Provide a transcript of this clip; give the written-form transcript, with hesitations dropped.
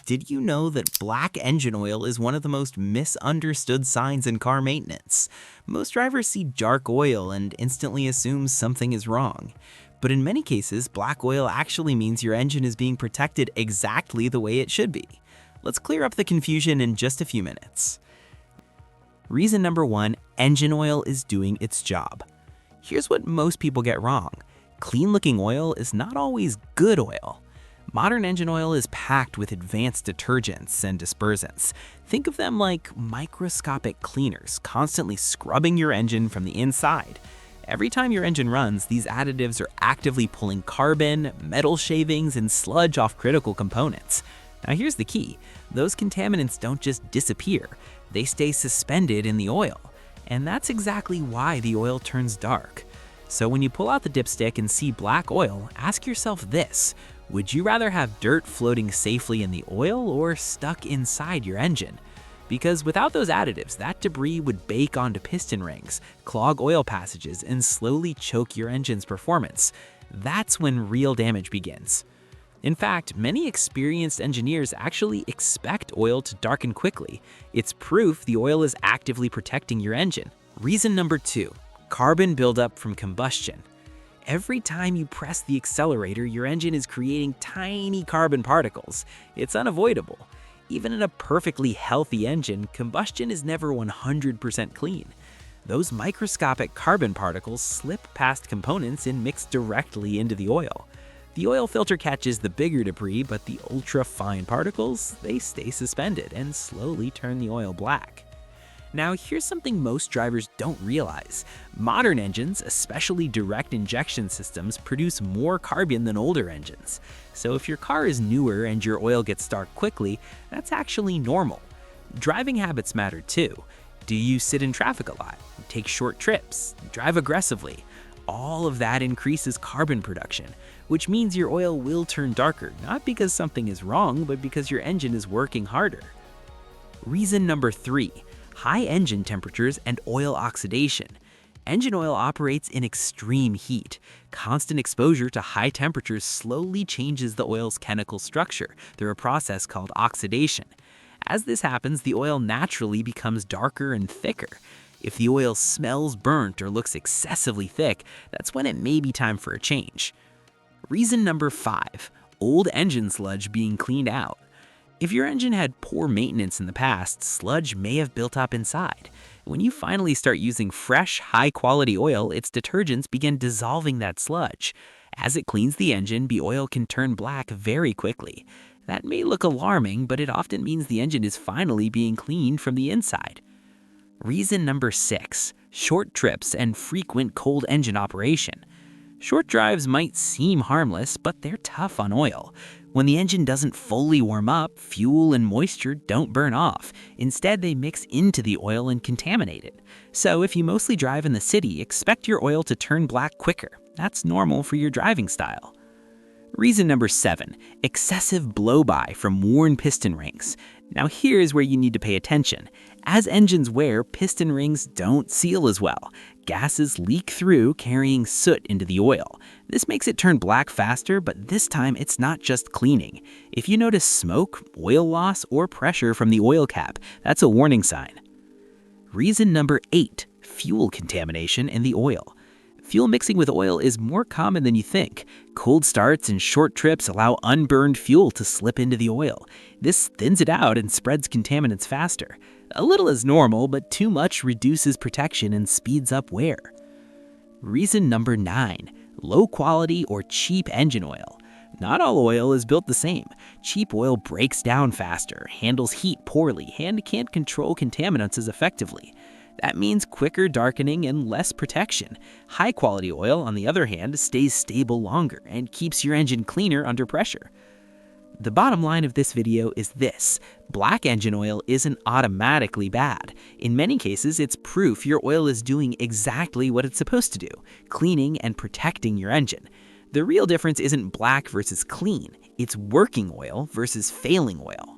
Did you know that black engine oil is one of the most misunderstood signs in car maintenance? Most drivers see dark oil and instantly assume something is wrong. But in many cases, black oil actually means your engine is being protected exactly the way it should be. Let's clear up the confusion in just a few minutes. Reason number 1, engine oil is doing its job. Here's what most people get wrong. Clean-looking oil is not always good oil. Modern engine oil is packed with advanced detergents and dispersants. Think of them like microscopic cleaners, constantly scrubbing your engine from the inside. Every time your engine runs, these additives are actively pulling carbon, metal shavings, and sludge off critical components. Now here's the key. Those contaminants don't just disappear. They stay suspended in the oil. And that's exactly why the oil turns dark. So when you pull out the dipstick and see black oil, ask yourself this. Would you rather have dirt floating safely in the oil or stuck inside your engine? Because without those additives, that debris would bake onto piston rings, clog oil passages, and slowly choke your engine's performance. That's when real damage begins. In fact, many experienced engineers actually expect oil to darken quickly. It's proof the oil is actively protecting your engine. Reason number 2, carbon buildup from combustion. Every time you press the accelerator, your engine is creating tiny carbon particles. It's unavoidable. Even in a perfectly healthy engine, combustion is never 100% clean. Those microscopic carbon particles slip past components and mix directly into the oil. The oil filter catches the bigger debris, but the ultra-fine particles, they stay suspended and slowly turn the oil black. Now, here's something most drivers don't realize. Modern engines, especially direct injection systems, produce more carbon than older engines. So if your car is newer and your oil gets dark quickly, that's actually normal. Driving habits matter too. Do you sit in traffic a lot, take short trips, drive aggressively? All of that increases carbon production, which means your oil will turn darker, not because something is wrong, but because your engine is working harder. Reason number 3. High engine temperatures and oil oxidation. Engine oil operates in extreme heat. Constant exposure to high temperatures slowly changes the oil's chemical structure through a process called oxidation. As this happens, the oil naturally becomes darker and thicker. If the oil smells burnt or looks excessively thick, that's when it may be time for a change. Reason number 5, old engine sludge being cleaned out. If your engine had poor maintenance in the past, sludge may have built up inside. When you finally start using fresh, high-quality oil, its detergents begin dissolving that sludge. As it cleans the engine, the oil can turn black very quickly. That may look alarming, but it often means the engine is finally being cleaned from the inside. Reason number 6, short trips and frequent cold engine operation. Short drives might seem harmless, but they're tough on oil. When the engine doesn't fully warm up, fuel and moisture don't burn off. Instead, they mix into the oil and contaminate it. So if you mostly drive in the city, expect your oil to turn black quicker. That's normal for your driving style. Reason number 7, excessive blowby from worn piston rings. Now here's where you need to pay attention. As engines wear, piston rings don't seal as well. Gases leak through, carrying soot into the oil. This makes it turn black faster, but this time it's not just cleaning. If you notice smoke, oil loss, or pressure from the oil cap, that's a warning sign. Reason number 8, fuel contamination in the oil. Fuel mixing with oil is more common than you think. Cold starts and short trips allow unburned fuel to slip into the oil. This thins it out and spreads contaminants faster. A little is normal, but too much reduces protection and speeds up wear. Reason number 9, low quality or cheap engine oil. Not all oil is built the same. Cheap oil breaks down faster, handles heat poorly, and can't control contaminants as effectively. That means quicker darkening and less protection. High-quality oil, on the other hand, stays stable longer and keeps your engine cleaner under pressure. The bottom line of this video is this: black engine oil isn't automatically bad. In many cases, it's proof your oil is doing exactly what it's supposed to do, cleaning and protecting your engine. The real difference isn't black versus clean, it's working oil versus failing oil.